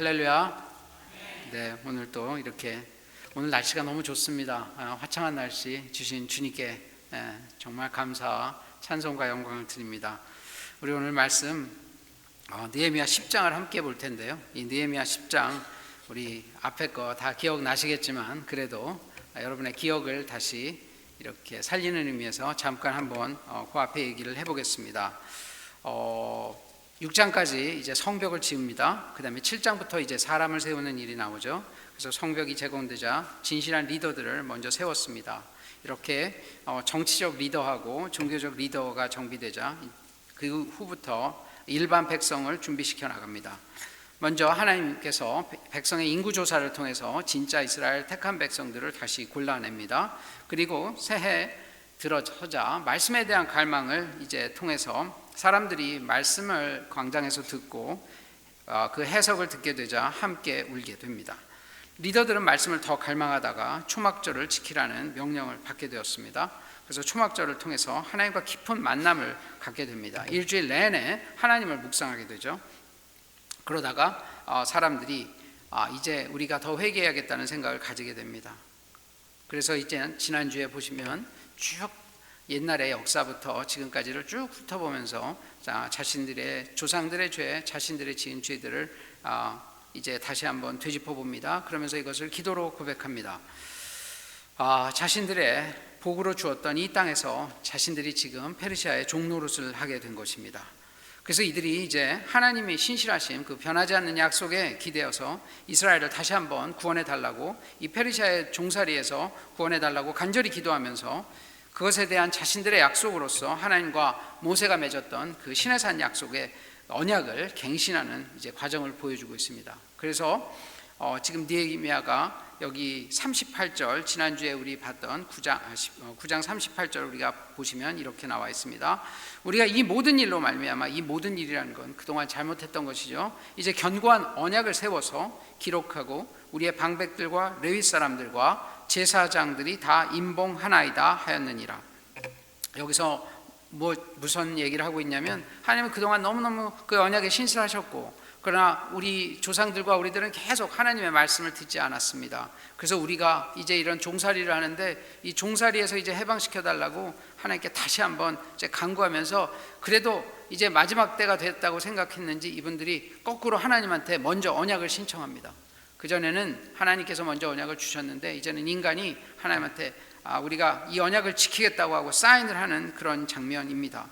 할렐루야. 네, 오늘 또 이렇게 오늘 날씨가 너무 좋습니다. 화창한 날씨 주신 주님께 정말 감사와 찬송과 영광을 드립니다. 우리 오늘 말씀 느헤미야 10장을 함께 볼 텐데요. 이 느헤미야 10장 우리 앞에 거 다 기억나시겠지만 그래도 여러분의 기억을 다시 이렇게 살리는 의미에서 잠깐 한번 그 앞에 얘기를 해보겠습니다. 6장까지 이제 성벽을 지읍니다. 그 다음에 7장부터 이제 사람을 세우는 일이 나오죠. 그래서 성벽이 제공되자 진실한 리더들을 먼저 세웠습니다. 이렇게 정치적 리더하고 종교적 리더가 정비되자 그 후부터 일반 백성을 준비시켜 나갑니다. 먼저 하나님께서 백성의 인구조사를 통해서 진짜 이스라엘 택한 백성들을 다시 골라냅니다. 그리고 새해 들어서자 말씀에 대한 갈망을 이제 통해서 사람들이 말씀을 광장에서 듣고 그 해석을 듣게 되자 함께 울게 됩니다. 리더들은 말씀을 더 갈망하다가 초막절을 지키라는 명령을 받게 되었습니다. 그래서 초막절을 통해서 하나님과 깊은 만남을 갖게 됩니다. 일주일 내내 하나님을 묵상하게 되죠. 그러다가 사람들이 이제 우리가 더 회개해야겠다는 생각을 가지게 됩니다. 그래서 이제 지난주에 보시면 쭉 옛날의 역사부터 지금까지를 쭉 훑어보면서 자신들의 조상들의 죄, 자신들의 지은 죄들을 이제 다시 한번 되짚어 봅니다. 그러면서 이것을 기도로 고백합니다. 자신들의 복으로 주었던 이 땅에서 자신들이 지금 페르시아의 종노릇을 하게 된 것입니다. 그래서 이들이 이제 하나님의 신실하심, 그 변하지 않는 약속에 기대어서 이스라엘을 다시 한번 구원해 달라고, 이 페르시아의 종살이에서 구원해 달라고 간절히 기도하면서 그것에 대한 자신들의 약속으로서 하나님과 모세가 맺었던 그 시내산 약속의 언약을 갱신하는 이제 과정을 보여주고 있습니다. 그래서 지금 느헤미야가 여기 38절, 지난주에 우리 봤던 9장 38절 우리가 보시면 이렇게 나와 있습니다. 우리가 이 모든 일로 말미암아, 이 모든 일이라는 건 그동안 잘못했던 것이죠. 이제 견고한 언약을 세워서 기록하고 우리의 방백들과 레위 사람들과 제사장들이 다 임봉하나이다 하였느니라. 여기서 무슨 얘기를 하고 있냐면, 하나님은 그동안 너무너무 그 언약에 신실하셨고, 그러나 우리 조상들과 우리들은 계속 하나님의 말씀을 듣지 않았습니다. 그래서 우리가 이제 이런 종살이를 하는데 이 종살이에서 이제 해방시켜 달라고 하나님께 다시 한번 이제 간구하면서, 그래도 이제 마지막 때가 됐다고 생각했는지 이분들이 거꾸로 하나님한테 먼저 언약을 신청합니다. 그전에는 하나님께서 먼저 언약을 주셨는데 이제는 인간이 하나님한테 우리가 이 언약을 지키겠다고 하고 사인을 하는 그런 장면입니다.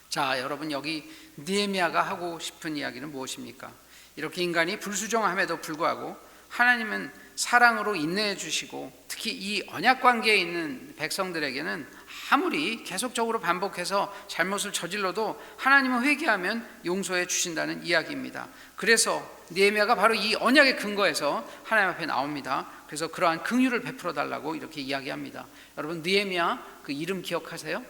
자, 여러분, 여기 느헤미야가 하고 싶은 이야기는 무엇입니까? 이렇게 인간이 불수종함에도 불구하고 하나님은 사랑으로 인내해 주시고, 특히 이 언약 관계에 있는 백성들에게는 아무리 계속적으로 반복해서 잘못을 저질러도 하나님은 회개하면 용서해 주신다는 이야기입니다. 그래서 느헤미야가 바로 이 언약의 근거에서 하나님 앞에 나옵니다. 그래서 그러한 긍휼을 베풀어 달라고 이렇게 이야기합니다. 여러분, 느헤미야 그 이름 기억하세요?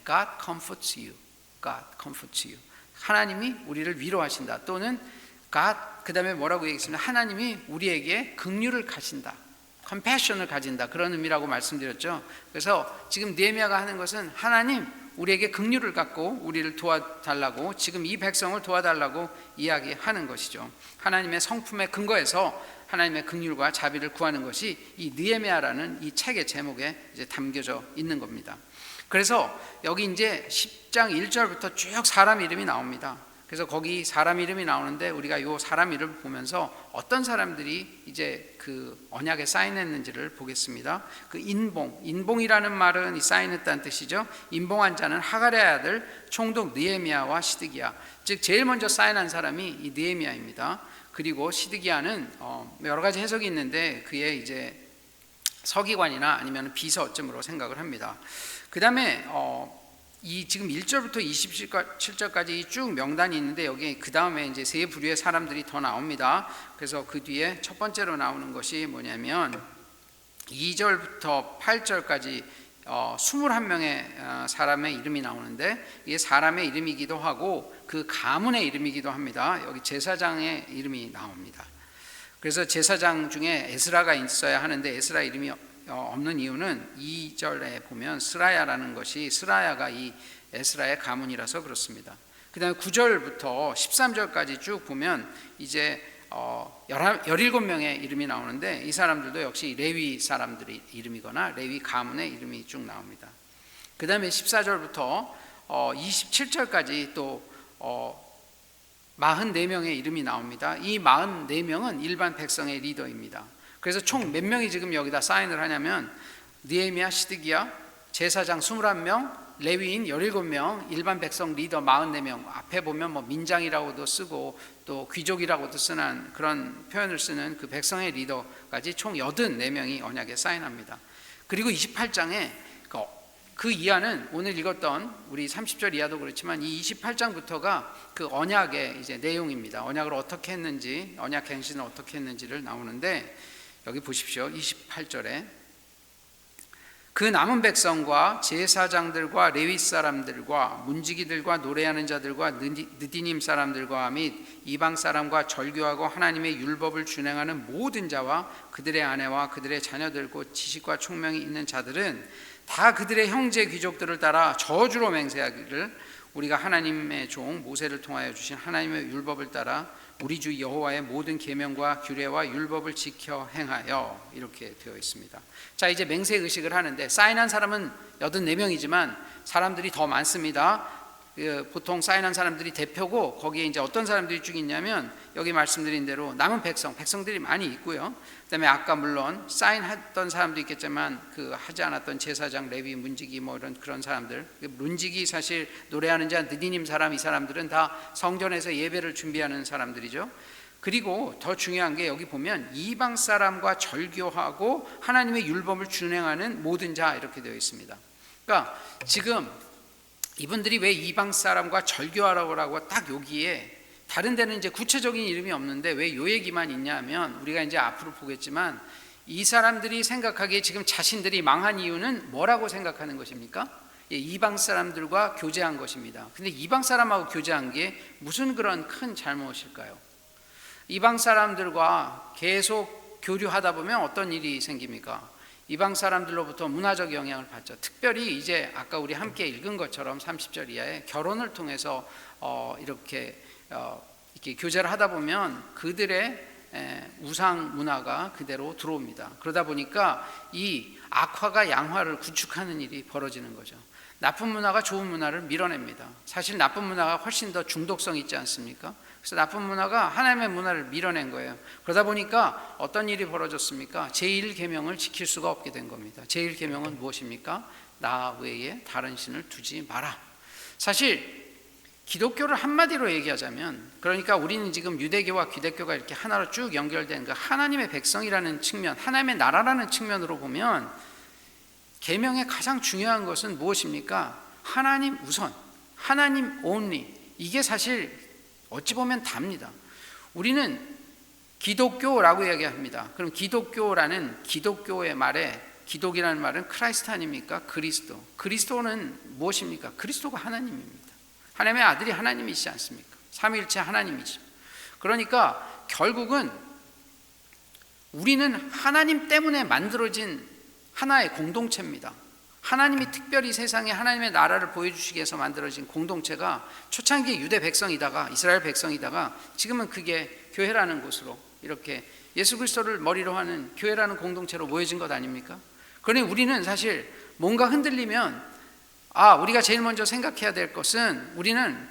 God comforts you. God comforts you. 하나님이 우리를 위로하신다. 또는 God, 그 다음에 뭐라고 얘기했습니까? 하나님이 우리에게 긍휼을 가진다, 컴패션을 가진다, 그런 의미라고 말씀드렸죠. 그래서 지금 느헤미야가 하는 것은 하나님 우리에게 긍휼을 갖고 우리를 도와달라고, 지금 이 백성을 도와달라고 이야기하는 것이죠. 하나님의 성품의 근거에서 하나님의 긍휼과 자비를 구하는 것이 이 느헤미야라는 이 책의 제목에 이제 담겨져 있는 겁니다. 그래서 여기 이제 10장 1절부터 쭉 사람 이름이 나옵니다. 그래서 거기 사람 이름이 나오는데 우리가 이 사람 이름을 보면서 어떤 사람들이 이제 그 언약에 사인했는지를 보겠습니다. 그 인봉이라는 말은 이 사인했다는 뜻이죠. 인봉한 자는 하갈의 아들 총독 느헤미야와 시드기야, 즉 제일 먼저 사인한 사람이 이 느헤미야입니다. 그리고 시드기야는 여러 가지 해석이 있는데 그의 이제 서기관이나 아니면 비서 어쯤으로 생각을 합니다. 그 다음에 이 지금 1절부터 27절까지 쭉 명단이 있는데 여기 그 다음에 이제 세 부류의 사람들이 더 나옵니다. 그래서 그 뒤에 첫 번째로 나오는 것이 뭐냐면 2절부터 8절까지 21명의 사람의 이름이 나오는데, 이게 사람의 이름이기도 하고 그 가문의 이름이기도 합니다. 여기 제사장의 이름이 나옵니다. 그래서 제사장 중에 에스라가 있어야 하는데 에스라 이름이 없는 이유는 2절에 보면 스라야라는 것이, 스라야가 이 에스라의 가문이라서 그렇습니다. 그 다음에 9절부터 13절까지 쭉 보면 이제 17명의 이름이 나오는데, 이 사람들도 역시 레위 사람들의 이름이거나 레위 가문의 이름이 쭉 나옵니다. 그 다음에 14절부터 27절까지 또 44명의 이름이 나옵니다. 이 44명은 일반 백성의 리더입니다. 그래서 총 몇 명이 지금 여기다 사인을 하냐면, 느헤미야, 시드기야, 제사장 21명, 레위인 17명, 일반 백성 리더 44명. 앞에 보면 뭐 민장이라고도 쓰고 또 귀족이라고도 쓰는 그런 표현을 쓰는 그 백성의 리더까지 총 84명이 언약에 사인합니다. 그리고 28장에 그 이하는 오늘 읽었던 우리 30절 이하도 그렇지만 이 28장부터가 그 언약의 이제 내용입니다. 언약을 어떻게 했는지, 언약 갱신을 어떻게 했는지를 나오는데, 여기 보십시오. 28절에 그 남은 백성과 제사장들과 레위 사람들과 문지기들과 노래하는 자들과 느디님 사람들과 및 이방 사람과 절교하고 하나님의 율법을 준행하는 모든 자와 그들의 아내와 그들의 자녀들과 지식과 총명이 있는 자들은 다 그들의 형제 귀족들을 따라 저주로 맹세하기를, 우리가 하나님의 종 모세를 통하여 주신 하나님의 율법을 따라 우리 주 여호와의 모든 계명과 규례와 율법을 지켜 행하여, 이렇게 되어 있습니다. 자, 이제 맹세 의식을 하는데, 사인한 사람은 84명이지만 사람들이 더 많습니다. 보통 사인한 사람들이 대표고, 거기에 이제 어떤 사람들이 쭉 있냐면 여기 말씀드린 대로 남은 백성들이 많이 있고요. 그다음에 아까 물론 사인했던 사람도 있겠지만 그 하지 않았던 제사장, 레위, 문지기 뭐 이런 그런 사람들, 문지기 사실 노래하는 자 느디님 사람, 이 사람들은 다 성전에서 예배를 준비하는 사람들이죠. 그리고 더 중요한 게 여기 보면 이방 사람과 절교하고 하나님의 율법을 준행하는 모든 자, 이렇게 되어 있습니다. 그러니까 지금 이분들이 왜 이방 사람과 절교하라고 딱 여기에, 다른 데는 이제 구체적인 이름이 없는데 왜 요 얘기만 있냐면, 우리가 이제 앞으로 보겠지만 이 사람들이 생각하기에 지금 자신들이 망한 이유는 뭐라고 생각하는 것입니까? 이방 사람들과 교제한 것입니다. 근데 이방 사람하고 교제한 게 무슨 그런 큰 잘못일까요? 이방 사람들과 계속 교류하다 보면 어떤 일이 생깁니까? 이방 사람들로부터 문화적 영향을 받죠. 특별히 이제 아까 우리 함께 읽은 것처럼 30절 이하에 결혼을 통해서 이렇게 교제를 하다 보면 그들의 우상 문화가 그대로 들어옵니다. 그러다 보니까 이 악화가 양화를 구축하는 일이 벌어지는 거죠. 나쁜 문화가 좋은 문화를 밀어냅니다. 사실 나쁜 문화가 훨씬 더 중독성이 있지 않습니까? 그래서 나쁜 문화가 하나님의 문화를 밀어낸 거예요. 그러다 보니까 어떤 일이 벌어졌습니까? 제1계명을 지킬 수가 없게 된 겁니다. 제1계명은 무엇입니까? 나 외에 다른 신을 두지 마라. 사실 기독교를 한마디로 얘기하자면, 그러니까 우리는 지금 유대교와 기독교가 이렇게 하나로 쭉 연결된 그 하나님의 백성이라는 측면, 하나님의 나라라는 측면으로 보면 계명의 가장 중요한 것은 무엇입니까? 하나님 우선, 하나님 only. 이게 사실 어찌 보면 답니다. 우리는 기독교라고 이야기합니다. 그럼 기독교의 말에, 기독이라는 말은 크라이스트 아닙니까? 그리스도. 그리스도는 무엇입니까? 그리스도가 하나님입니다. 하나님의 아들이 하나님이시지 않습니까? 삼위일체 하나님이죠. 그러니까 결국은 우리는 하나님 때문에 만들어진 하나의 공동체입니다. 하나님이 특별히 세상에 하나님의 나라를 보여주시기 위해서 만들어진 공동체가 초창기에 유대 백성이다가 이스라엘 백성이다가 지금은 그게 교회라는 곳으로, 이렇게 예수 그리스도를 머리로 하는 교회라는 공동체로 모여진 것 아닙니까? 그러니 우리는 사실 뭔가 흔들리면 우리가 제일 먼저 생각해야 될 것은, 우리는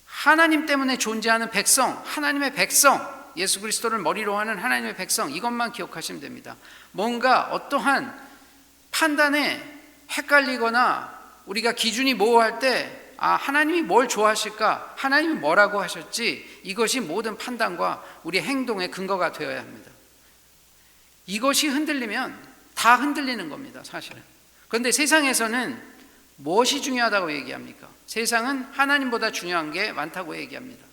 하나님 때문에 존재하는 백성, 하나님의 백성, 예수 그리스도를 머리로 하는 하나님의 백성, 이것만 기억하시면 됩니다. 뭔가 어떠한 판단에 헷갈리거나 우리가 기준이 모호할 때 하나님이 뭘 좋아하실까? 하나님이 뭐라고 하셨지? 이것이 모든 판단과 우리의 행동의 근거가 되어야 합니다. 이것이 흔들리면 다 흔들리는 겁니다, 사실은. 그런데 세상에서는 무엇이 중요하다고 얘기합니까? 세상은 하나님보다 중요한 게 많다고 얘기합니다.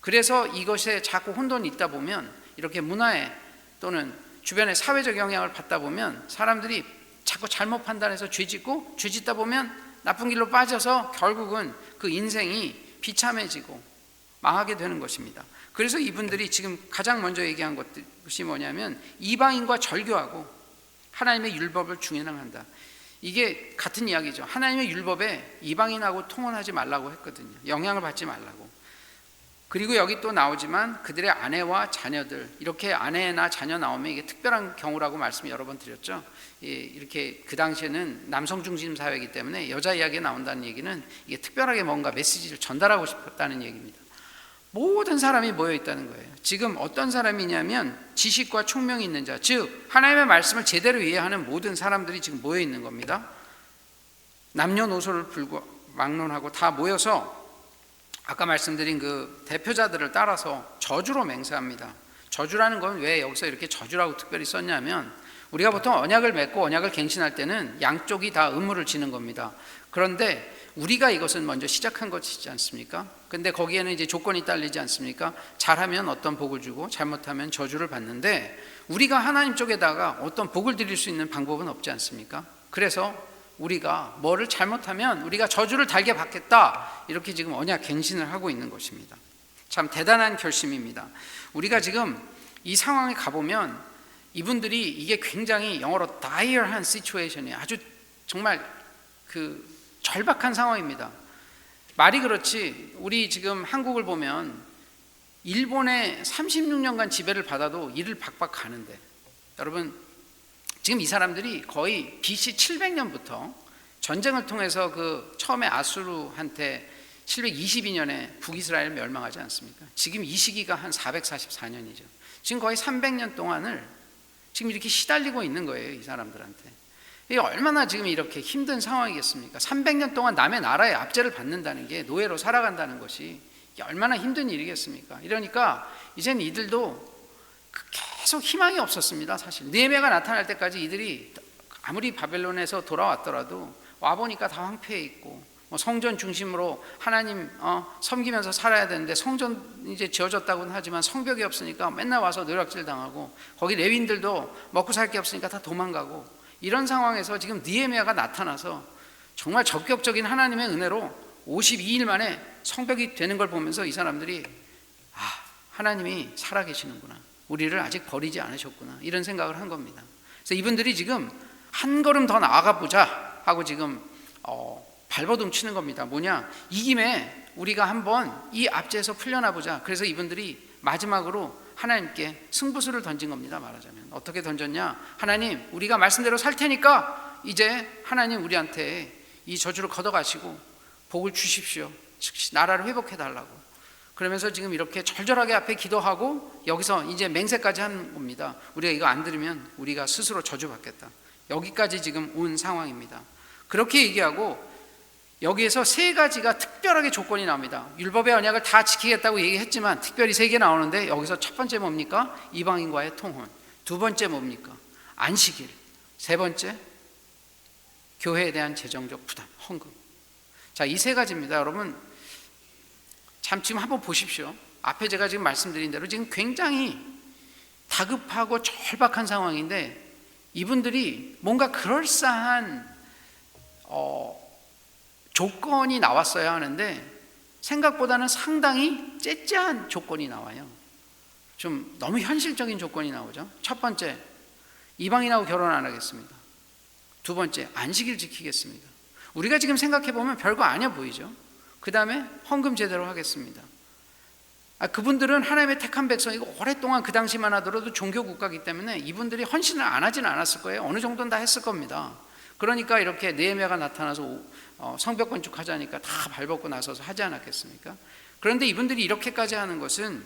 그래서 이것에 자꾸 혼돈이 있다 보면, 이렇게 문화에 또는 주변의 사회적 영향을 받다 보면 사람들이 자꾸 잘못 판단해서 죄짓고, 죄짓다 보면 나쁜 길로 빠져서 결국은 그 인생이 비참해지고 망하게 되는 것입니다. 그래서 이분들이 지금 가장 먼저 얘기한 것이 뭐냐면 이방인과 절교하고 하나님의 율법을 준행한다. 이게 같은 이야기죠. 하나님의 율법에 이방인하고 통혼하지 말라고 했거든요. 영향을 받지 말라고. 그리고 여기 또 나오지만 그들의 아내와 자녀들, 이렇게 아내나 자녀 나오면 이게 특별한 경우라고 말씀 여러 번 드렸죠. 이렇게 그 당시에는 남성 중심 사회이기 때문에 여자 이야기가 나온다는 얘기는 이게 특별하게 뭔가 메시지를 전달하고 싶었다는 얘기입니다. 모든 사람이 모여 있다는 거예요. 지금 어떤 사람이냐면 지식과 총명이 있는 자, 즉 하나님의 말씀을 제대로 이해하는 모든 사람들이 지금 모여 있는 겁니다. 남녀노소를 막론하고 다 모여서 아까 말씀드린 그 대표자들을 따라서 저주로 맹세합니다. 저주라는 건 왜 여기서 이렇게 저주라고 특별히 썼냐면, 우리가 보통 언약을 맺고 언약을 갱신할 때는 양쪽이 다 의무를 지는 겁니다. 그런데 우리가 이것은 먼저 시작한 것이지 않습니까? 근데 거기에는 이제 조건이 딸리지 않습니까? 잘하면 어떤 복을 주고 잘못하면 저주를 받는데, 우리가 하나님 쪽에다가 어떤 복을 드릴 수 있는 방법은 없지 않습니까? 그래서 우리가 뭐를 잘못하면 우리가 저주를 달게 받겠다, 이렇게 지금 언약 갱신을 하고 있는 것입니다. 참 대단한 결심입니다. 우리가 지금 이 상황에 가보면 이분들이, 이게 굉장히 영어로 dire한 situation이에요. 아주 정말 그 절박한 상황입니다. 말이 그렇지, 우리 지금 한국을 보면 일본에 36년간 지배를 받아도 이를 박박 가는데, 여러분 지금 이 사람들이 거의 BC 700년부터 전쟁을 통해서 그 처음에 아수르한테 722년에 북이스라엘 멸망하지 않습니까? 지금 이 시기가 한 444년이죠. 지금 거의 300년 동안을 지금 이렇게 시달리고 있는 거예요, 이 사람들한테. 이게 얼마나 지금 이렇게 힘든 상황이겠습니까? 300년 동안 남의 나라에 압제를 받는다는 게, 노예로 살아간다는 것이 이게 얼마나 힘든 일이겠습니까? 이러니까 이제는 이들도 계속 희망이 없었습니다. 사실 느헤미야가 나타날 때까지 이들이 아무리 바벨론에서 돌아왔더라도 와보니까 다 황폐해 있고, 뭐 성전 중심으로 하나님 섬기면서 살아야 되는데 성전 이제 지어졌다고는 하지만 성벽이 없으니까 맨날 와서 노략질 당하고, 거기 레위인들도 먹고 살 게 없으니까 다 도망가고, 이런 상황에서 지금 느헤미야가 나타나서 정말 적극적인 하나님의 은혜로 52일 만에 성벽이 되는 걸 보면서 이 사람들이 하나님이 살아계시는구나, 우리를 아직 버리지 않으셨구나, 이런 생각을 한 겁니다. 그래서 이분들이 지금 한 걸음 더 나아가 보자 하고 지금 발버둥 치는 겁니다. 뭐냐, 이 김에 우리가 한번 이 압제에서 풀려나 보자. 그래서 이분들이 마지막으로 하나님께 승부수를 던진 겁니다. 말하자면 어떻게 던졌냐, 하나님 우리가 말씀대로 살 테니까 이제 하나님 우리한테 이 저주를 걷어가시고 복을 주십시오. 즉시 나라를 회복해 달라고. 그러면서 지금 이렇게 절절하게 앞에 기도하고 여기서 이제 맹세까지 한 겁니다. 우리가 이거 안 들으면 우리가 스스로 저주받겠다. 여기까지 지금 온 상황입니다. 그렇게 얘기하고 여기에서 세 가지가 특별하게 조건이 나옵니다. 율법의 언약을 다 지키겠다고 얘기했지만 특별히 세 개 나오는데, 여기서 첫 번째 뭡니까? 이방인과의 통혼. 두 번째 뭡니까? 안식일. 세 번째 교회에 대한 재정적 부담, 헌금. 자, 이 세 가지입니다. 여러분 참 지금 한번 보십시오. 앞에 제가 지금 말씀드린 대로 지금 굉장히 다급하고 절박한 상황인데, 이분들이 뭔가 그럴싸한 조건이 나왔어야 하는데 생각보다는 상당히 째째한 조건이 나와요. 좀 너무 현실적인 조건이 나오죠. 첫 번째, 이방인하고 결혼 안 하겠습니다. 두 번째, 안식일 지키겠습니다. 우리가 지금 생각해 보면 별거 아니야 보이죠. 그 다음에 헌금 제대로 하겠습니다. 그분들은 하나님의 택한 백성이고 오랫동안 그 당시만 하더라도 종교 국가이기 때문에 이분들이 헌신을 안 하지는 않았을 거예요. 어느 정도는 다 했을 겁니다. 그러니까 이렇게 느헤미야가 나타나서 성벽 건축하자니까 다 발벗고 나서서 하지 않았겠습니까? 그런데 이분들이 이렇게까지 하는 것은,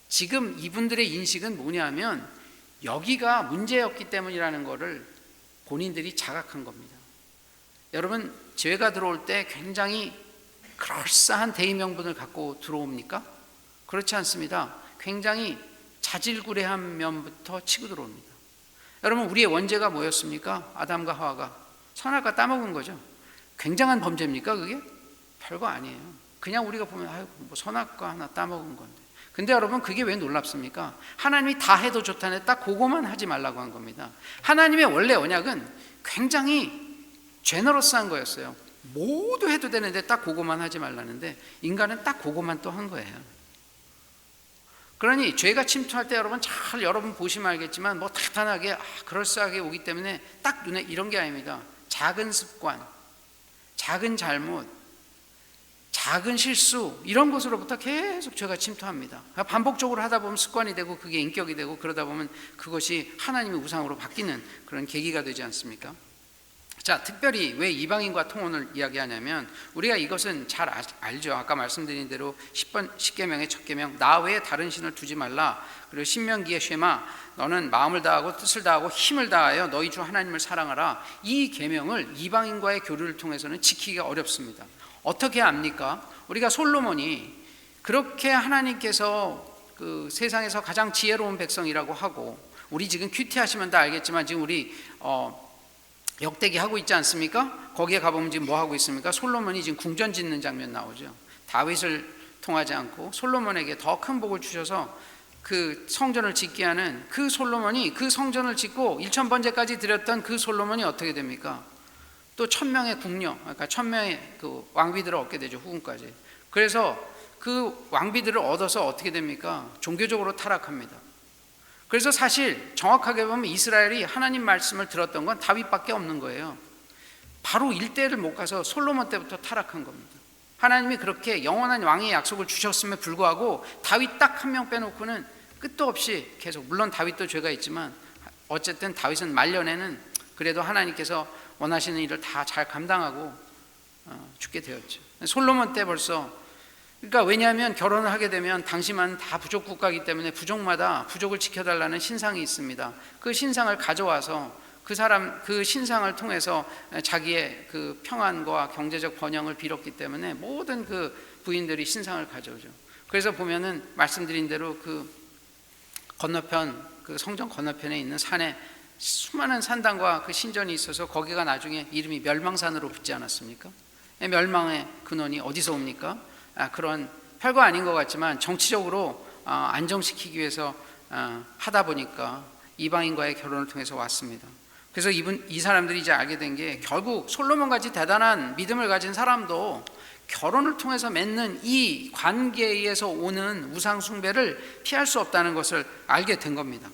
지금 이분들의 인식은 뭐냐면 여기가 문제였기 때문이라는 것을 본인들이 자각한 겁니다. 여러분, 죄가 들어올 때 굉장히 그럴싸한 대의명분을 갖고 들어옵니까? 그렇지 않습니다. 굉장히 자질구레한 면부터 치고 들어옵니다. 여러분, 우리의 원죄가 뭐였습니까? 아담과 하와가 선악과 따먹은 거죠. 굉장한 범죄입니까 그게? 별거 아니에요. 그냥 우리가 보면 뭐 선악과 하나 따먹은 건데. 근데 여러분, 그게 왜 놀랍습니까? 하나님이 다 해도 좋다는데 딱 그거만 하지 말라고 한 겁니다. 하나님의 원래 언약은 굉장히 제너러스한 거였어요. 모두 해도 되는데 딱 그거만 하지 말라는데, 인간은 딱 그거만 또 한 거예요. 그러니 죄가 침투할 때 여러분 보시면 알겠지만 뭐 탄탄하게 그럴싸하게 오기 때문에 딱 눈에 이런 게 아닙니다. 작은 습관, 작은 잘못, 작은 실수, 이런 것으로부터 계속 죄가 침투합니다. 반복적으로 하다 보면 습관이 되고 그게 인격이 되고, 그러다 보면 그것이 하나님의 우상으로 바뀌는 그런 계기가 되지 않습니까? 자, 특별히 왜 이방인과 통혼을 이야기하냐면, 우리가 이것은 잘 알죠. 아까 말씀드린 대로 10계명의 첫 계명, 나 외에 다른 신을 두지 말라. 그리고 신명기의 쉐마, 너는 마음을 다하고 뜻을 다하고 힘을 다하여 너희 주 하나님을 사랑하라. 이 계명을 이방인과의 교류를 통해서는 지키기가 어렵습니다. 어떻게 압니까? 우리가 솔로몬이 그렇게 하나님께서 그 세상에서 가장 지혜로운 백성이라고 하고, 우리 지금 큐티 하시면 다 알겠지만 지금 우리 역대기 하고 있지 않습니까? 거기에 가보면 지금 뭐 하고 있습니까? 솔로몬이 지금 궁전 짓는 장면 나오죠. 다윗을 통하지 않고 솔로몬에게 더 큰 복을 주셔서 그 성전을 짓게 하는 그 솔로몬이, 그 성전을 짓고 1000번제까지 드렸던 그 솔로몬이 어떻게 됩니까? 또 1000명의 궁녀, 그러니까 1000명의 그 왕비들을 얻게 되죠. 후궁까지. 그래서 그 왕비들을 얻어서 어떻게 됩니까? 종교적으로 타락합니다. 그래서 사실 정확하게 보면 이스라엘이 하나님 말씀을 들었던 건 다윗밖에 없는 거예요. 바로 일대를 못 가서 솔로몬 때부터 타락한 겁니다. 하나님이 그렇게 영원한 왕의 약속을 주셨음에 불구하고 다윗 딱 한 명 빼놓고는 끝도 없이 계속, 물론 다윗도 죄가 있지만 어쨌든 다윗은 말년에는 그래도 하나님께서 원하시는 일을 다 잘 감당하고 죽게 되었죠. 솔로몬 때 벌써, 그러니까 왜냐하면 결혼을 하게 되면 당시만 다 부족 국가이기 때문에 부족마다 부족을 지켜달라는 신상이 있습니다. 그 신상을 가져와서 그 신상을 통해서 자기의 그 평안과 경제적 번영을 빌었기 때문에 모든 그 부인들이 신상을 가져오죠. 그래서 보면은 말씀드린 대로 그 건너편, 그 성전 건너편에 있는 산에 수많은 산당과 그 신전이 있어서 거기가 나중에 이름이 멸망산으로 붙지 않았습니까? 멸망의 근원이 어디서 옵니까? 그런 별거 아닌 것 같지만 정치적으로 안정시키기 위해서 하다 보니까 이방인과의 결혼을 통해서 왔습니다. 그래서 이 사람들이 이제 알게 된 게, 결국 솔로몬같이 대단한 믿음을 가진 사람도 결혼을 통해서 맺는 이 관계에서 오는 우상 숭배를 피할 수 없다는 것을 알게 된 겁니다.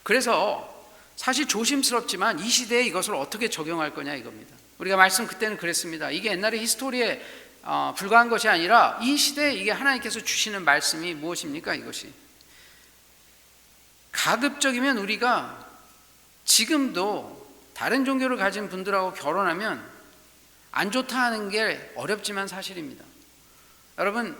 그래서 사실 조심스럽지만 이 시대에 이것을 어떻게 적용할 거냐 이겁니다. 우리가 말씀 그때는 그랬습니다. 이게 옛날에 히스토리에 불과한 것이 아니라 이 시대에 이게 하나님께서 주시는 말씀이 무엇입니까? 이것이 가급적이면 우리가 지금도 다른 종교를 가진 분들하고 결혼하면 안 좋다 하는 게 어렵지만 사실입니다. 여러분,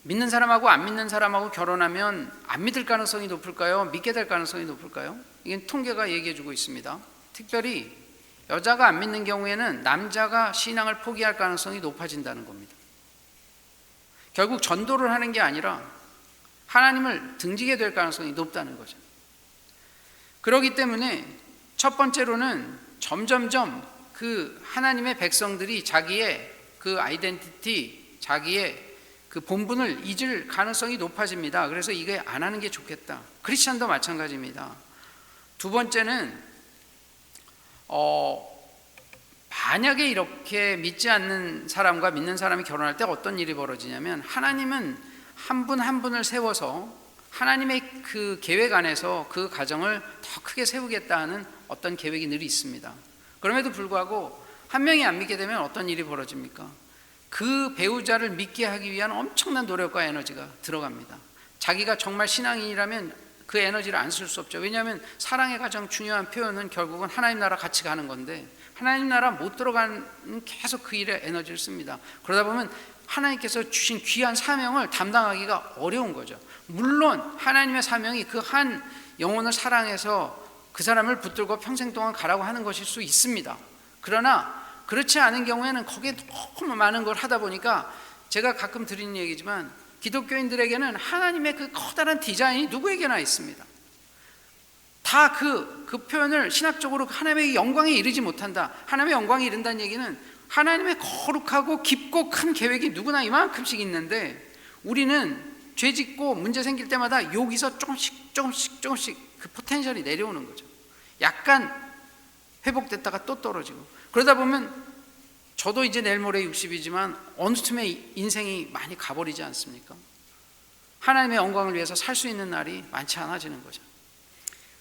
믿는 사람하고 안 믿는 사람하고 결혼하면 안 믿을 가능성이 높을까요? 믿게 될 가능성이 높을까요? 이게 통계가 얘기해 주고 있습니다. 특별히 여자가 안 믿는 경우에는 남자가 신앙을 포기할 가능성이 높아진다는 겁니다. 결국 전도를 하는 게 아니라 하나님을 등지게 될 가능성이 높다는 거죠. 그렇기 때문에 첫 번째로는 점점점 그 하나님의 백성들이 자기의 그 아이덴티티, 자기의 그 본분을 잊을 가능성이 높아집니다. 그래서 이게 안 하는 게 좋겠다. 크리스찬도 마찬가지입니다. 두 번째는 만약에 이렇게 믿지 않는 사람과 믿는 사람이 결혼할 때 어떤 일이 벌어지냐면, 하나님은 한 분 한 분을 세워서 하나님의 그 계획 안에서 그 가정을 더 크게 세우겠다 하는 어떤 계획이 늘 있습니다. 그럼에도 불구하고 한 명이 안 믿게 되면 어떤 일이 벌어집니까? 그 배우자를 믿게 하기 위한 엄청난 노력과 에너지가 들어갑니다. 자기가 정말 신앙인이라면 그 에너지를 안 쓸 수 없죠. 왜냐하면 사랑의 가장 중요한 표현은 결국은 하나님 나라 같이 가는 건데, 하나님 나라 못 들어가는 계속 그 일에 에너지를 씁니다. 그러다 보면 하나님께서 주신 귀한 사명을 담당하기가 어려운 거죠. 물론 하나님의 사명이 그 한 영혼을 사랑해서 그 사람을 붙들고 평생 동안 가라고 하는 것일 수 있습니다. 그러나 그렇지 않은 경우에는 거기에 너무 많은 걸 하다 보니까, 제가 가끔 드리는 얘기지만 기독교인들에게는 하나님의 그 커다란 디자인이 누구에게나 있습니다. 다 그 표현을 신학적으로 하나님의 영광에 이르지 못한다. 하나님의 영광에 이른다는 얘기는 하나님의 거룩하고 깊고 큰 계획이 누구나 이만큼씩 있는데, 우리는 죄 짓고 문제 생길 때마다 여기서 조금씩 그 포텐셜이 내려오는 거죠. 약간 회복됐다가 또 떨어지고, 그러다 보면 저도 이제 내일 모레 60이지만 어느 틈에 인생이 많이 가버리지 않습니까? 하나님의 영광을 위해서 살 수 있는 날이 많지 않아지는 거죠.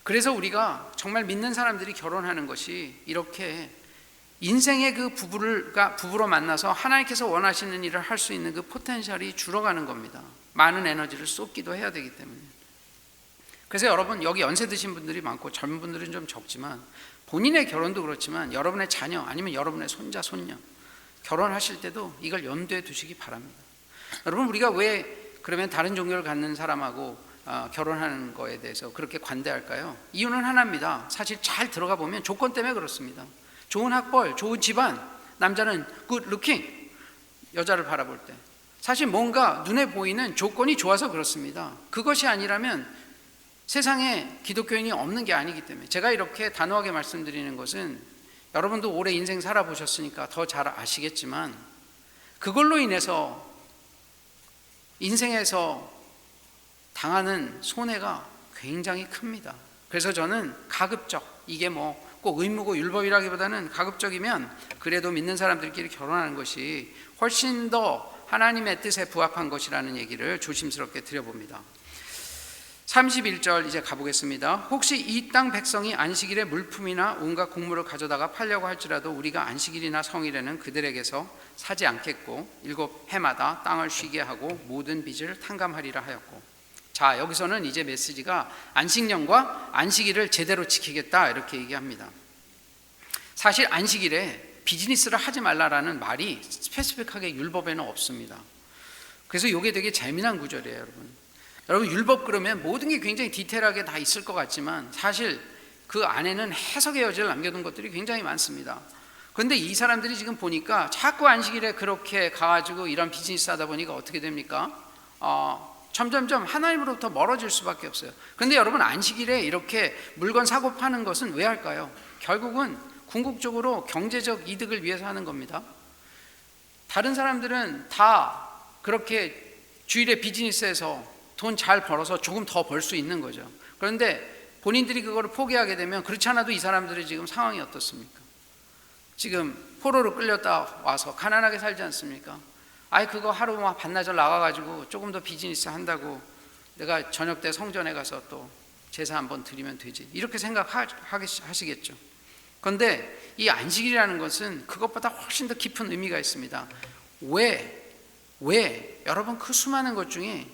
그래서 우리가 정말 믿는 사람들이 결혼하는 것이 이렇게 인생의 그 부부로 만나서 하나님께서 원하시는 일을 할 수 있는 그 포텐셜이 줄어가는 겁니다. 많은 에너지를 쏟기도 해야 되기 때문에. 그래서 여러분, 여기 연세 드신 분들이 많고 젊은 분들은 좀 적지만 본인의 결혼도 그렇지만 여러분의 자녀 아니면 여러분의 손자 손녀 결혼하실 때도 이걸 염두에 두시기 바랍니다. 여러분, 우리가 왜 그러면 다른 종교를 갖는 사람하고 결혼하는 거에 대해서 그렇게 관대할까요? 이유는 하나입니다. 사실 잘 들어가 보면 조건 때문에 그렇습니다. 좋은 학벌, 좋은 집안, 남자는 good looking, 여자를 바라볼 때 사실 뭔가 눈에 보이는 조건이 좋아서 그렇습니다. 그것이 아니라면 세상에 기독교인이 없는 게 아니기 때문에. 제가 이렇게 단호하게 말씀드리는 것은 여러분도 오래 인생 살아보셨으니까 더 잘 아시겠지만 그걸로 인해서 인생에서 당하는 손해가 굉장히 큽니다. 그래서 저는 가급적, 이게 뭐 꼭 의무고 율법이라기보다는 가급적이면 그래도 믿는 사람들끼리 결혼하는 것이 훨씬 더 하나님의 뜻에 부합한 것이라는 얘기를 조심스럽게 드려봅니다. 31절 이제 가보겠습니다. 혹시 이 땅 백성이 안식일에 물품이나 온갖 곡물을 가져다가 팔려고 할지라도 우리가 안식일이나 성일에는 그들에게서 사지 않겠고 7해마다 땅을 쉬게 하고 모든 빚을 탕감하리라 하였고. 자, 여기서는 이제 메시지가 안식년과 안식일을 제대로 지키겠다 이렇게 얘기합니다. 사실 안식일에 비즈니스를 하지 말라라는 말이 스페시픽하게 율법에는 없습니다. 그래서 이게 되게 재미난 구절이에요, 여러분. 여러분, 율법 그러면 모든 게 굉장히 디테일하게 다 있을 것 같지만 사실 그 안에는 해석의 여지를 남겨둔 것들이 굉장히 많습니다. 그런데 이 사람들이 지금 보니까 자꾸 안식일에 그렇게 가가지고 이런 비즈니스 하다 보니까 어떻게 됩니까? 점점점 하나님으로부터 멀어질 수밖에 없어요. 그런데 여러분, 안식일에 이렇게 물건 사고 파는 것은 왜 할까요? 결국은 궁극적으로 경제적 이득을 위해서 하는 겁니다. 다른 사람들은 다 그렇게 주일에 비즈니스에서 돈 잘 벌어서 조금 더 벌 수 있는 거죠. 그런데 본인들이 그거를 포기하게 되면 그렇지 않아도 이 사람들의 지금 상황이 어떻습니까? 지금 포로로 끌렸다 와서 가난하게 살지 않습니까? 아이, 그거 하루 반나절 나가가지고 조금 더 비즈니스 한다고 내가 저녁 때 성전에 가서 또 제사 한번 드리면 되지, 이렇게 생각하시겠죠. 그런데 이 안식일이라는 것은 그것보다 훨씬 더 깊은 의미가 있습니다. 왜 여러분, 그 수많은 것 중에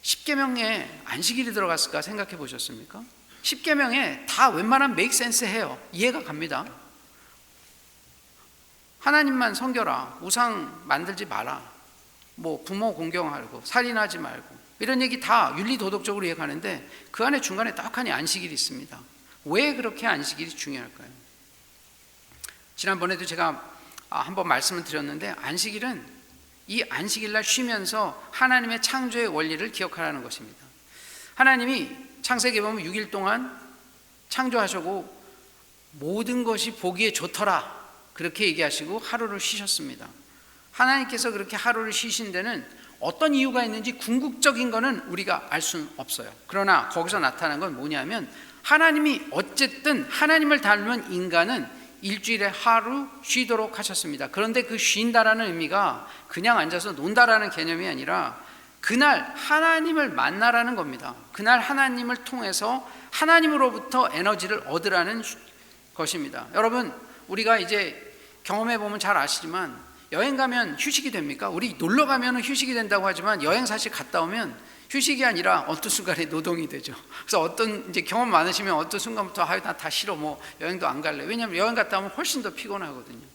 10계명에 안식일이 들어갔을까 생각해 보셨습니까? 10계명에 다 웬만하면 make sense 해요. 이해가 갑니다. 하나님만 섬겨라, 우상 만들지 마라, 뭐 부모 공경하고 살인하지 말고, 이런 얘기 다 윤리도덕적으로 이해가는데 그 안에 중간에 딱하니 안식일이 있습니다. 왜 그렇게 안식일이 중요할까요? 지난번에도 제가 한번 말씀을 드렸는데, 안식일은 이 안식일날 쉬면서 하나님의 창조의 원리를 기억하라는 것입니다. 하나님이 창세기에 보면 6일 동안 창조하시고 모든 것이 보기에 좋더라 그렇게 얘기하시고 하루를 쉬셨습니다. 하나님께서 그렇게 하루를 쉬신 데는 어떤 이유가 있는지 궁극적인 거는 우리가 알 수는 없어요. 그러나 거기서 나타난 건 뭐냐면, 하나님이 어쨌든 하나님을 닮은 인간은 일주일에 하루 쉬도록 하셨습니다. 그런데 그 쉰다라는 의미가 그냥 앉아서 논다라는 개념이 아니라 그날 하나님을 만나라는 겁니다. 그날 하나님을 통해서 하나님으로부터 에너지를 얻으라는 것입니다. 여러분, 우리가 이제 경험해 보면 잘 아시지만 여행 가면 휴식이 됩니까? 우리 놀러 가면 휴식이 된다고 하지만 여행 사실 갔다 오면 휴식이 아니라 어떤 순간에 노동이 되죠. 그래서 어떤 이제 경험 많으시면 어떤 순간부터 나 다 싫어, 뭐 여행도 안 갈래. 왜냐하면 여행 갔다 오면 훨씬 더 피곤하거든요.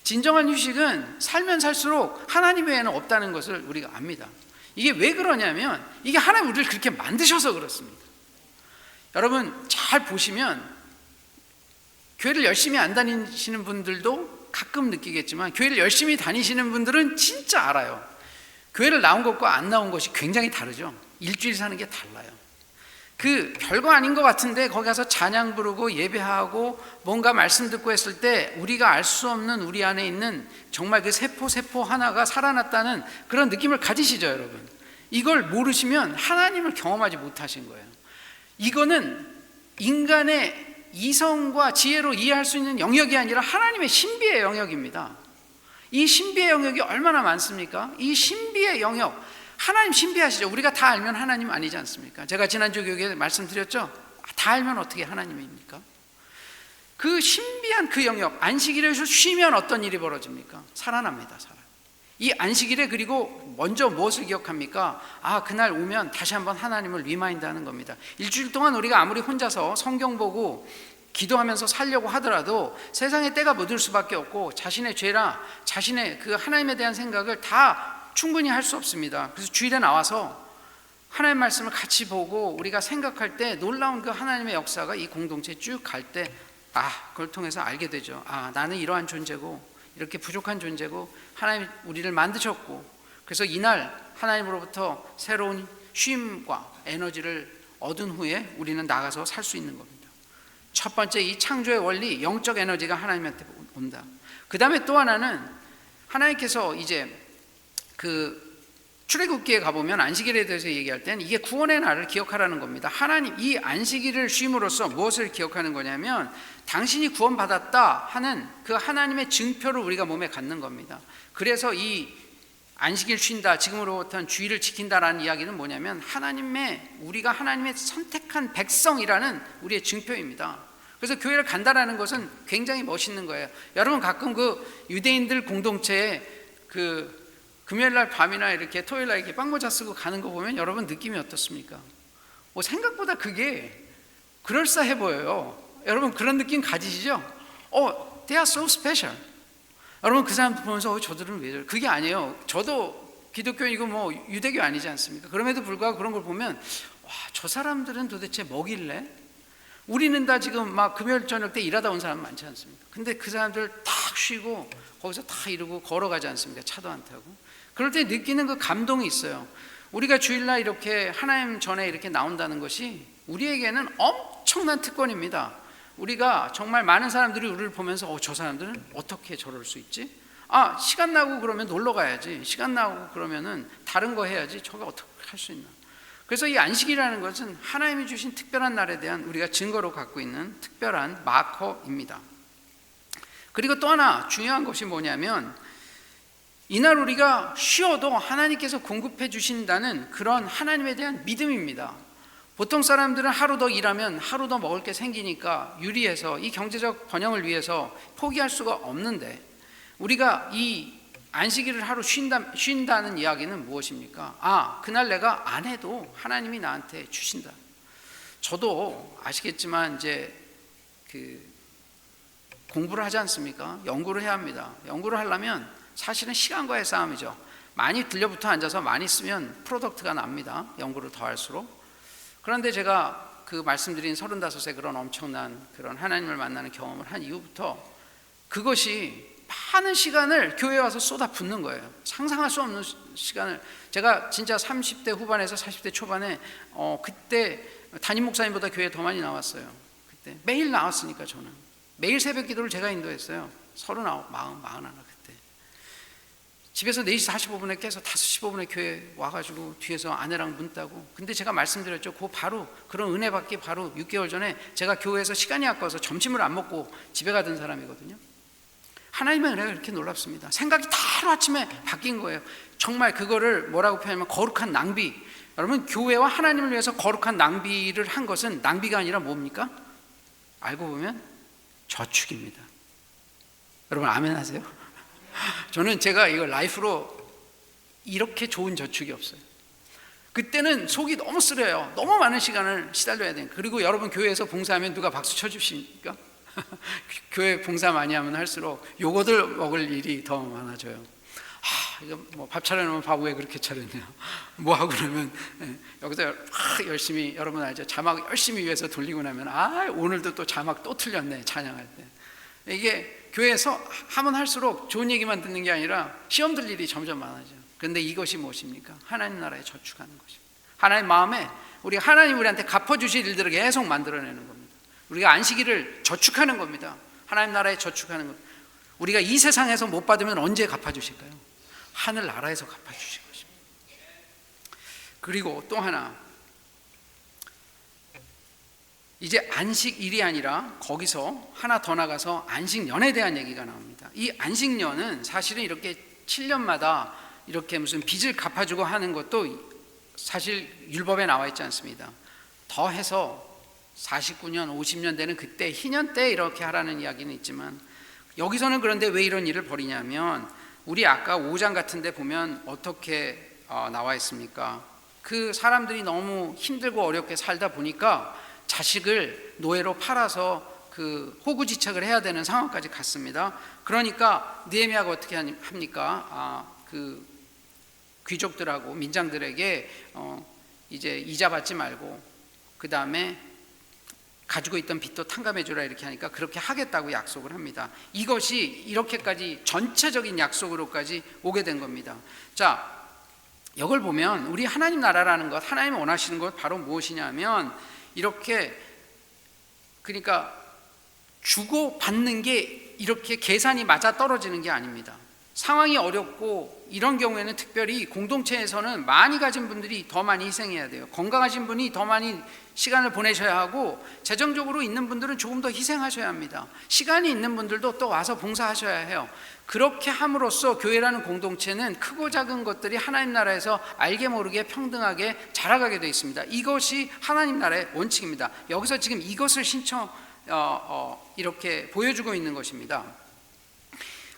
진정한 휴식은 살면 살수록 하나님 외에는 없다는 것을 우리가 압니다. 이게 왜 그러냐면 이게 하나님 우리를 그렇게 만드셔서 그렇습니다. 여러분, 잘 보시면 교회를 열심히 안 다니시는 분들도 가끔 느끼겠지만 교회를 열심히 다니시는 분들은 진짜 알아요. 교회를 나온 것과 안 나온 것이 굉장히 다르죠. 일주일 사는 게 달라요. 그 별거 아닌 것 같은데 거기 가서 찬양 부르고 예배하고 뭔가 말씀 듣고 했을 때 우리가 알 수 없는 우리 안에 있는 정말 그 세포 하나가 살아났다는 그런 느낌을 가지시죠, 여러분. 이걸 모르시면 하나님을 경험하지 못하신 거예요. 이거는 인간의 이성과 지혜로 이해할 수 있는 영역이 아니라 하나님의 신비의 영역입니다. 이 신비의 영역이 얼마나 많습니까? 이 신비의 영역, 하나님 신비하시죠. 우리가 다 알면 하나님 아니지 않습니까? 제가 지난주 교육에 말씀드렸죠. 다 알면 어떻게 하나님입니까? 그 신비한 그 영역, 안식일에서 쉬면 어떤 일이 벌어집니까? 살아납니다. 이 안식일에 그리고 먼저 무엇을 기억합니까? 그날 오면 다시 한번 하나님을 리마인드하는 겁니다. 일주일 동안 우리가 아무리 혼자서 성경 보고 기도하면서 살려고 하더라도 세상의 때가 묻을 수밖에 없고 자신의 죄나 자신의 그 하나님에 대한 생각을 다 충분히 할 수 없습니다. 그래서 주일에 나와서 하나님 말씀을 같이 보고 우리가 생각할 때 놀라운 그 하나님의 역사가 이 공동체에 쭉 갈 때 그걸 통해서 알게 되죠. 나는 이러한 존재고 이렇게 부족한 존재고 하나님 우리를 만드셨고, 그래서 이날 하나님으로부터 새로운 쉼과 에너지를 얻은 후에 우리는 나가서 살 수 있는 겁니다. 첫 번째, 이 창조의 원리, 영적 에너지가 하나님한테 온다. 그 다음에 또 하나는 하나님께서 이제 그 출애굽기에 가보면 안식일에 대해서 얘기할 때는 이게 구원의 날을 기억하라는 겁니다. 하나님, 이 안식일을 쉼으로써 무엇을 기억하는 거냐면 당신이 구원받았다 하는 그 하나님의 증표를 우리가 몸에 갖는 겁니다. 그래서 이 안식일 쉰다, 지금으로부터는 주일을 지킨다라는 이야기는 뭐냐면 우리가 하나님의 선택한 백성이라는 우리의 증표입니다. 그래서 교회를 간다라는 것은 굉장히 멋있는 거예요. 여러분 가끔 그 유대인들 공동체에 그 금요일날 밤이나 이렇게 토요일날 이렇게 빵모자 쓰고 가는 거 보면 여러분 느낌이 어떻습니까? 생각보다 그게 그럴싸해 보여요. 여러분 그런 느낌 가지시죠? They are so special. 여러분 그 사람들 보면서 저들은 왜 저래? 그게 아니에요. 저도 기독교이고 뭐 유대교 아니지 않습니까? 그럼에도 불구하고 그런 걸 보면 저 사람들은 도대체 뭐길래? 우리는 다 지금 막 금요일 저녁 때 일하다 온 사람 많지 않습니까? 근데 그 사람들 탁 쉬고 거기서 다 이러고 걸어가지 않습니까? 차도 안 타고. 그럴 때 느끼는 그 감동이 있어요. 우리가 주일날 이렇게 하나님 전에 이렇게 나온다는 것이 우리에게는 엄청난 특권입니다. 우리가 정말 많은 사람들이 우리를 보면서 저 사람들은 어떻게 저럴 수 있지? 시간 나고 그러면 놀러 가야지. 시간 나고 그러면은 다른 거 해야지. 저게 어떻게 할 수 있나? 그래서 이 안식이라는 것은 하나님이 주신 특별한 날에 대한 우리가 증거로 갖고 있는 특별한 마커입니다. 그리고 또 하나 중요한 것이 뭐냐면 이날 우리가 쉬어도 하나님께서 공급해 주신다는 그런 하나님에 대한 믿음입니다. 보통 사람들은 하루 더 일하면 하루 더 먹을 게 생기니까 유리해서 이 경제적 번영을 위해서 포기할 수가 없는데, 우리가 이 안식일을 하루 쉰다는 이야기는 무엇입니까? 그날 내가 안 해도 하나님이 나한테 주신다. 저도 아시겠지만 이제 공부를 하지 않습니까? 연구를 해야 합니다. 연구를 하려면 사실은 시간과의 싸움이죠. 많이 들려붙어 앉아서 많이 쓰면 프로덕트가 납니다. 연구를 더 할수록. 그런데 제가 그 말씀드린 35세 그런 엄청난 그런 하나님을 만나는 경험을 한 이후부터 그것이 많은 시간을 교회에 와서 쏟아붓는 거예요. 상상할 수 없는 시간을. 제가 진짜 30대 후반에서 40대 초반에 그때 담임 목사님보다 교회에 더 많이 나왔어요. 그때 매일 나왔으니까 저는 매일 새벽 기도를 제가 인도했어요. 39, 41 그때. 집에서 4시 45분에 깨서 5시 15분에 교회 와가지고 뒤에서 아내랑 문 따고. 근데 제가 말씀드렸죠. 바로 그런 은혜 받기 바로 6개월 전에 제가 교회에서 시간이 아까워서 점심을 안 먹고 집에 가던 사람이거든요. 하나님의 은혜가 이렇게 놀랍습니다. 생각이 다 하루아침에 바뀐 거예요. 정말 그거를 뭐라고 표현하면 거룩한 낭비. 여러분 교회와 하나님을 위해서 거룩한 낭비를 한 것은 낭비가 아니라 뭡니까? 알고 보면 저축입니다. 여러분 아멘 하세요? 저는 제가 이거 라이프로 이렇게 좋은 저축이 없어요. 그때는 속이 너무 쓰려요. 너무 많은 시간을 시달려야 돼요. 그리고 여러분 교회에서 봉사하면 누가 박수 쳐주십니까? 교회 봉사 많이 하면 할수록 요거들 먹을 일이 더 많아져요. 이거 뭐 밥 차려놓으면 밥 왜 그렇게 차렸냐? 뭐 하고 그러면 여기서 열심히, 여러분 알죠? 자막 열심히 위해서 돌리고 나면 오늘도 또 자막 또 틀렸네 찬양할 때. 이게 교회에서 하면 할수록 좋은 얘기만 듣는 게 아니라 시험 들 일이 점점 많아져요. 그런데 이것이 무엇입니까? 하나님 나라에 저축하는 것입니다. 하나님 마음에 우리가 하나님 우리한테 갚아주실 일들을 계속 만들어내는 겁니다. 우리가 안식일을 저축하는 겁니다. 하나님 나라에 저축하는 것. 우리가 이 세상에서 못 받으면 언제 갚아주실까요? 하늘 나라에서 갚아주실 것입니다. 그리고 또 하나, 이제 안식일이 아니라 거기서 하나 더 나가서 안식년에 대한 얘기가 나옵니다. 이 안식년은 사실은 이렇게 7년마다 이렇게 무슨 빚을 갚아주고 하는 것도 사실 율법에 나와 있지 않습니다. 더해서 49년, 50년 되는 그때 희년 때 이렇게 하라는 이야기는 있지만, 여기서는 그런데 왜 이런 일을 벌이냐면, 우리 아까 5장 같은 데 보면 어떻게 나와 있습니까? 그 사람들이 너무 힘들고 어렵게 살다 보니까 자식을 노예로 팔아서 그 호구지책을 해야 되는 상황까지 갔습니다. 그러니까 느헤미야가 어떻게 합니까? 그 귀족들하고 민장들에게 이제 이자 받지 말고 그 다음에 가지고 있던 빚도 탕감해 주라 이렇게 하니까 그렇게 하겠다고 약속을 합니다. 이것이 이렇게까지 전체적인 약속으로까지 오게 된 겁니다. 자, 이걸 보면 우리 하나님 나라라는 것, 하나님 원하시는 것 바로 무엇이냐면, 이렇게 그러니까 주고 받는 게 이렇게 계산이 맞아 떨어지는 게 아닙니다. 상황이 어렵고 이런 경우에는 특별히 공동체에서는 많이 가진 분들이 더 많이 희생해야 돼요. 건강하신 분이 더 많이 시간을 보내셔야 하고, 재정적으로 있는 분들은 조금 더 희생하셔야 합니다. 시간이 있는 분들도 또 와서 봉사하셔야 해요. 그렇게 함으로써 교회라는 공동체는 크고 작은 것들이 하나님 나라에서 알게 모르게 평등하게 자라가게 되어 있습니다. 이것이 하나님 나라의 원칙입니다. 여기서 지금 이것을 이렇게 보여주고 있는 것입니다.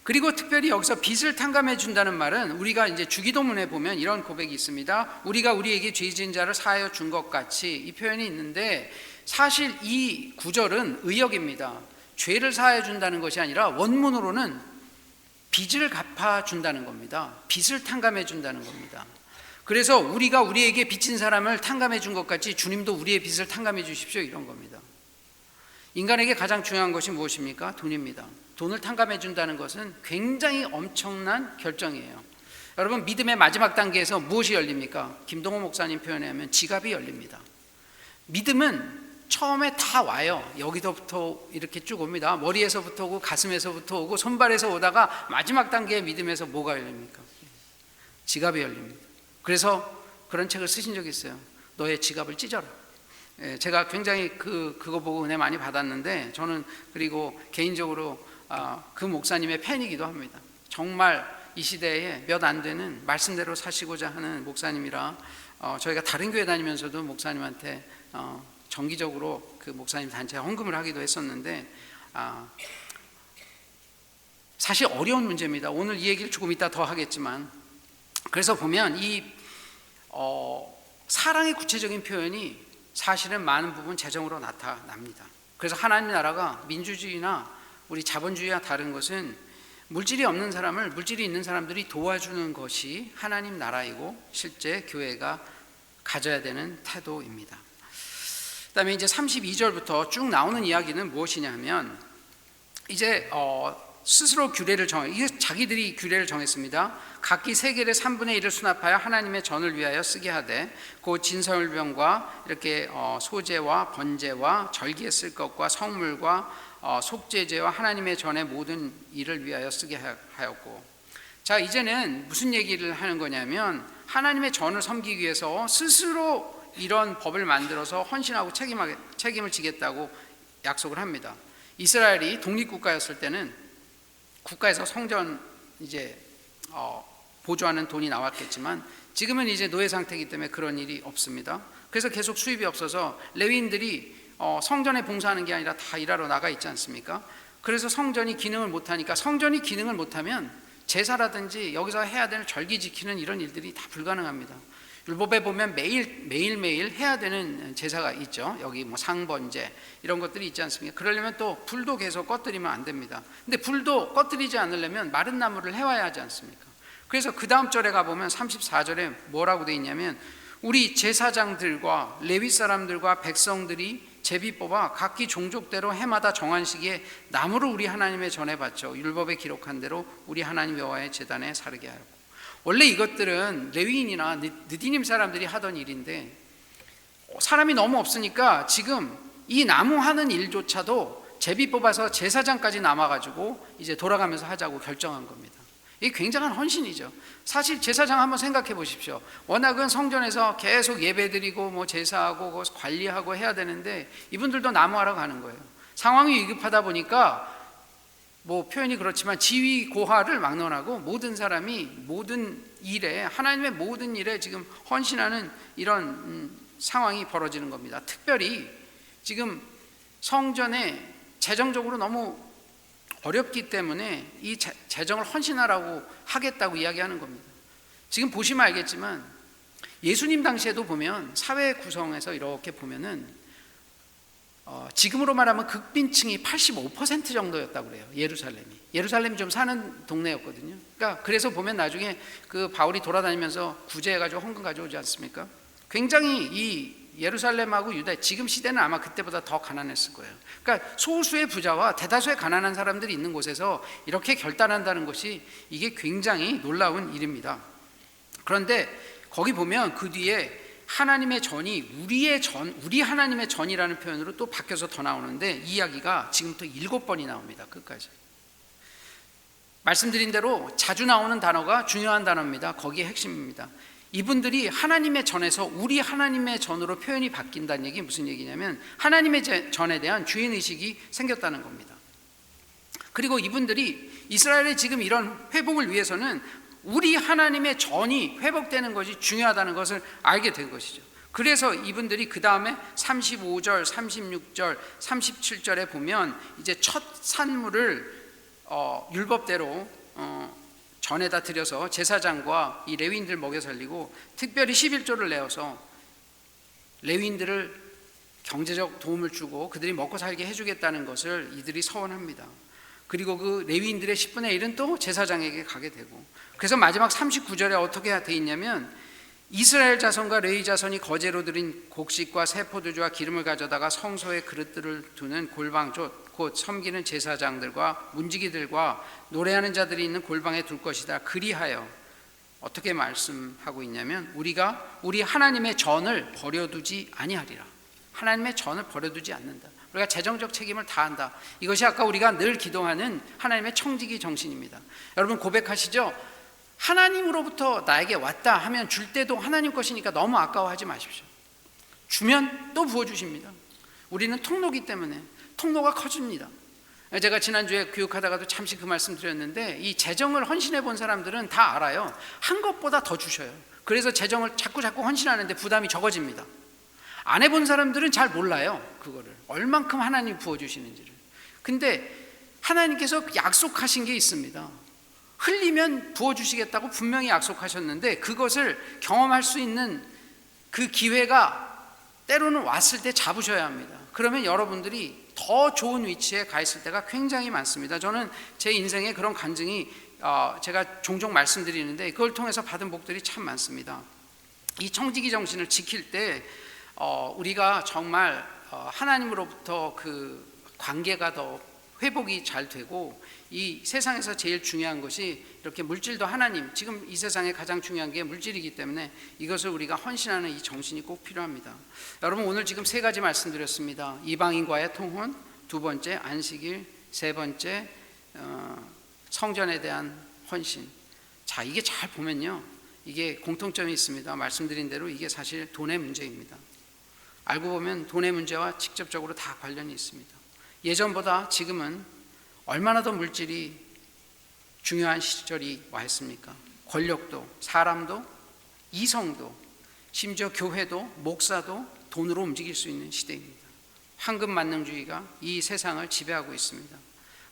그리고 특별히 여기서 빚을 탕감해 준다는 말은, 우리가 이제 주기도문에 보면 이런 고백이 있습니다. 우리가 우리에게 죄 지은 자를 사하여 준 것 같이, 이 표현이 있는데, 사실 이 구절은 의역입니다. 죄를 사하여 준다는 것이 아니라 원문으로는 빚을 갚아 준다는 겁니다. 빚을 탕감해 준다는 겁니다. 그래서 우리가 우리에게 빚진 사람을 탕감해 준 것 같이 주님도 우리의 빚을 탕감해 주십시오, 이런 겁니다. 인간에게 가장 중요한 것이 무엇입니까? 돈입니다. 돈을 탕감해 준다는 것은 굉장히 엄청난 결정이에요. 여러분, 믿음의 마지막 단계에서 무엇이 열립니까? 김동호 목사님 표현에 하면 지갑이 열립니다. 믿음은 처음에 다 와요. 여기서부터 이렇게 쭉 옵니다. 머리에서부터 오고 가슴에서부터 오고 손발에서 오다가 마지막 단계의 믿음에서 뭐가 열립니까? 지갑이 열립니다. 그래서 그런 책을 쓰신 적이 있어요. 너의 지갑을 찢어라. 제가 굉장히 그거 보고 은혜 많이 받았는데, 저는 그리고 개인적으로 그 목사님의 팬이기도 합니다. 정말 이 시대에 몇 안 되는 말씀대로 사시고자 하는 목사님이라 저희가 다른 교회 다니면서도 목사님한테 정기적으로 그 목사님 단체에 헌금을 하기도 했었는데, 사실 어려운 문제입니다. 오늘 이 얘기를 조금 이따 더 하겠지만, 그래서 보면 이 사랑의 구체적인 표현이 사실은 많은 부분 재정으로 나타납니다. 그래서 하나님 나라가 민주주의나 우리 자본주의와 다른 것은 물질이 없는 사람을 물질이 있는 사람들이 도와주는 것이 하나님 나라이고 실제 교회가 가져야 되는 태도입니다. 그 다음에 이제 32절부터 쭉 나오는 이야기는 무엇이냐면, 이제 스스로 규례를 이게 자기들이 규례를 정했습니다. 각기 세겔의 3분의 1을 수납하여 하나님의 전을 위하여 쓰게 하되, 그 진설병과 이렇게 소제와 번제와 절기에 쓸 것과 성물과 속죄제와 하나님의 전의 모든 일을 위하여 쓰게 하였고. 자, 이제는 무슨 얘기를 하는 거냐면, 하나님의 전을 섬기기 위해서 스스로 이런 법을 만들어서 헌신하고 책임을 지겠다고 약속을 합니다. 이스라엘이 독립국가였을 때는 국가에서 성전 이제 보조하는 돈이 나왔겠지만, 지금은 이제 노예 상태이기 때문에 그런 일이 없습니다. 그래서 계속 수입이 없어서 레위인들이 성전에 봉사하는 게 아니라 다 일하러 나가 있지 않습니까? 그래서 성전이 기능을 못하니까, 성전이 기능을 못하면 제사라든지 여기서 해야 되는 절기 지키는 이런 일들이 다 불가능합니다. 율법에 보면 매일매일 해야 되는 제사가 있죠. 여기 뭐 상번제 이런 것들이 있지 않습니까? 그러려면 또 불도 계속 꺼뜨리면 안 됩니다. 근데 불도 꺼뜨리지 않으려면 마른 나무를 해와야 하지 않습니까? 그래서 그 다음 절에 가보면 34절에 뭐라고 되어 있냐면, 우리 제사장들과 레위 사람들과 백성들이 제비 뽑아 각기 종족대로 해마다 정한 시기에 나무를 우리 하나님의 전에 바쳐 율법에 기록한 대로 우리 하나님 여호와의 제단에 사르게 하였고. 원래 이것들은 레위인이나 느디님 사람들이 하던 일인데, 사람이 너무 없으니까 지금 이 나무 하는 일조차도 제비 뽑아서 제사장까지 남아가지고 이제 돌아가면서 하자고 결정한 겁니다. 이게 굉장한 헌신이죠. 사실 제사장 한번 생각해 보십시오. 워낙은 성전에서 계속 예배드리고 뭐 제사하고 관리하고 해야 되는데, 이분들도 나무하러 가는 거예요. 상황이 위급하다 보니까 뭐 표현이 그렇지만 지위 고하를 막론하고 모든 사람이 모든 일에, 하나님의 모든 일에 지금 헌신하는 이런 상황이 벌어지는 겁니다. 특별히 지금 성전에 재정적으로 너무 어렵기 때문에 이 재정을 헌신하라고 하겠다고 이야기하는 겁니다. 지금 보시면 알겠지만 예수님 당시에도 보면 사회 구성에서 이렇게 보면은 지금으로 말하면 극빈층이 85% 정도였다고 그래요. 예루살렘이 좀 사는 동네였거든요. 그러니까 그래서 보면 나중에 그 바울이 돌아다니면서 구제해가지고 헌금 가져오지 않습니까? 굉장히 이 예루살렘하고 유다, 지금 시대는 아마 그때보다 더 가난했을 거예요. 그러니까 소수의 부자와 대다수의 가난한 사람들이 있는 곳에서 이렇게 결단한다는 것이 이게 굉장히 놀라운 일입니다. 그런데 거기 보면 그 뒤에 하나님의 전이 우리 하나님의 전이라는 표현으로 또 바뀌어서 더 나오는데 이 이야기가 지금부터 7번이 나옵니다. 끝까지. 말씀드린 대로 자주 나오는 단어가 중요한 단어입니다. 거기에 핵심입니다. 이분들이 하나님의 전에서 우리 하나님의 전으로 표현이 바뀐다는 얘기 무슨 얘기냐면 하나님의 전에 대한 주인의식이 생겼다는 겁니다. 그리고 이분들이 이스라엘의 지금 이런 회복을 위해서는 우리 하나님의 전이 회복되는 것이 중요하다는 것을 알게 된 것이죠. 그래서 이분들이 그 다음에 35절, 36절, 37절에 보면 이제 첫 산물을 율법대로 전에다 드려서 제사장과 이 레위인들 먹여 살리고 특별히 11조를 내어서 레위인들을 경제적 도움을 주고 그들이 먹고 살게 해주겠다는 것을 이들이 서원합니다. 그리고 그 레위인들의 10분의 1은 또 제사장에게 가게 되고, 그래서 마지막 39절에 어떻게 되어 있냐면 이스라엘 자손과 레위 자손이 거제로 드린 곡식과 새 포도주와 기름을 가져다가 성소에 그릇들을 두는 골방조, 곧 섬기는 제사장들과 문지기들과 노래하는 자들이 있는 골방에 둘 것이다. 그리하여 어떻게 말씀하고 있냐면 우리가 우리 하나님의 전을 버려두지 아니하리라. 하나님의 전을 버려두지 않는다. 우리가 재정적 책임을 다한다. 이것이 아까 우리가 늘 기도하는 하나님의 청지기 정신입니다. 여러분 고백하시죠? 하나님으로부터 나에게 왔다 하면 줄 때도 하나님 것이니까 너무 아까워하지 마십시오. 주면 또 부어주십니다. 우리는 통로기 때문에 통로가 커집니다. 제가 지난주에 교육하다가도 잠시 그 말씀 드렸는데 이 재정을 헌신해 본 사람들은 다 알아요. 한 것보다 더 주셔요. 그래서 재정을 자꾸 헌신하는데 부담이 적어집니다. 안 해본 사람들은 잘 몰라요. 그거를 얼만큼 하나님 부어주시는지를. 근데 하나님께서 약속하신 게 있습니다. 흘리면 부어주시겠다고 분명히 약속하셨는데 그것을 경험할 수 있는 그 기회가 때로는 왔을 때 잡으셔야 합니다. 그러면 여러분들이 더 좋은 위치에 가 있을 때가 굉장히 많습니다. 저는 제 인생에 그런 간증이 제가 종종 말씀드리는데 그걸 통해서 받은 복들이 참 많습니다. 이 청지기 정신을 지킬 때 우리가 정말 하나님으로부터 그 관계가 더 회복이 잘 되고 이 세상에서 제일 중요한 것이 이렇게 물질도 하나님, 지금 이 세상에 가장 중요한 게 물질이기 때문에 이것을 우리가 헌신하는 이 정신이 꼭 필요합니다. 여러분 오늘 지금 3가지 말씀드렸습니다. 이방인과의 통혼, 2번째 안식일, 3번째 성전에 대한 헌신. 자, 이게 잘 보면요 이게 공통점이 있습니다. 말씀드린 대로 이게 사실 돈의 문제입니다. 알고 보면 돈의 문제와 직접적으로 다 관련이 있습니다. 예전보다 지금은 얼마나 더 물질이 중요한 시절이 와 있습니까? 권력도, 사람도, 이성도, 심지어 교회도, 목사도 돈으로 움직일 수 있는 시대입니다. 황금만능주의가 이 세상을 지배하고 있습니다.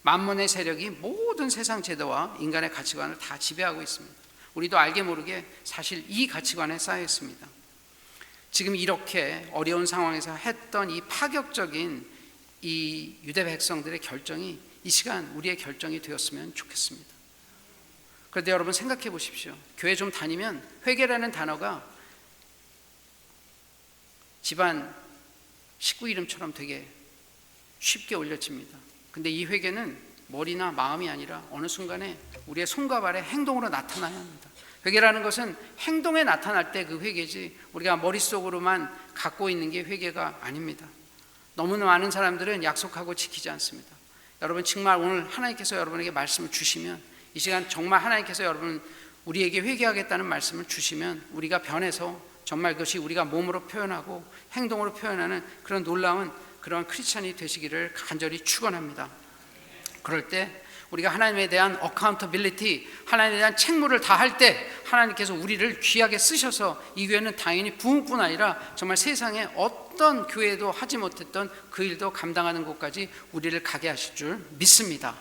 만몬의 세력이 모든 세상 제도와 인간의 가치관을 다 지배하고 있습니다. 우리도 알게 모르게 사실 이 가치관에 쌓여 있습니다. 지금 이렇게 어려운 상황에서 했던 이 파격적인 이 유대 백성들의 결정이 이 시간 우리의 결정이 되었으면 좋겠습니다. 그런데 여러분 생각해 보십시오. 교회 좀 다니면 회개라는 단어가 집안 식구 이름처럼 되게 쉽게 올려집니다. 근데 이 회개는 머리나 마음이 아니라 어느 순간에 우리의 손과 발의 행동으로 나타나야 합니다. 회개라는 것은 행동에 나타날 때 그 회개지 우리가 머릿속으로만 갖고 있는 게 회개가 아닙니다. 너무나 많은 사람들은 약속하고 지키지 않습니다. 여러분 정말 오늘 하나님께서 여러분에게 말씀을 주시면 이 시간 정말 하나님께서 여러분 우리에게 회개하겠다는 말씀을 주시면 우리가 변해서 정말 그것이 우리가 몸으로 표현하고 행동으로 표현하는 그런 놀라운 그런 크리스찬이 되시기를 간절히 축원합니다. 그럴 때 우리가 하나님에 대한 accountability, 하나님에 대한 책무를 다할 때 하나님께서 우리를 귀하게 쓰셔서 이 교회는 당연히 부흥뿐 아니라 정말 세상에 어떤 교회도 하지 못했던 그 일도 감당하는 곳까지 우리를 가게 하실 줄 믿습니다.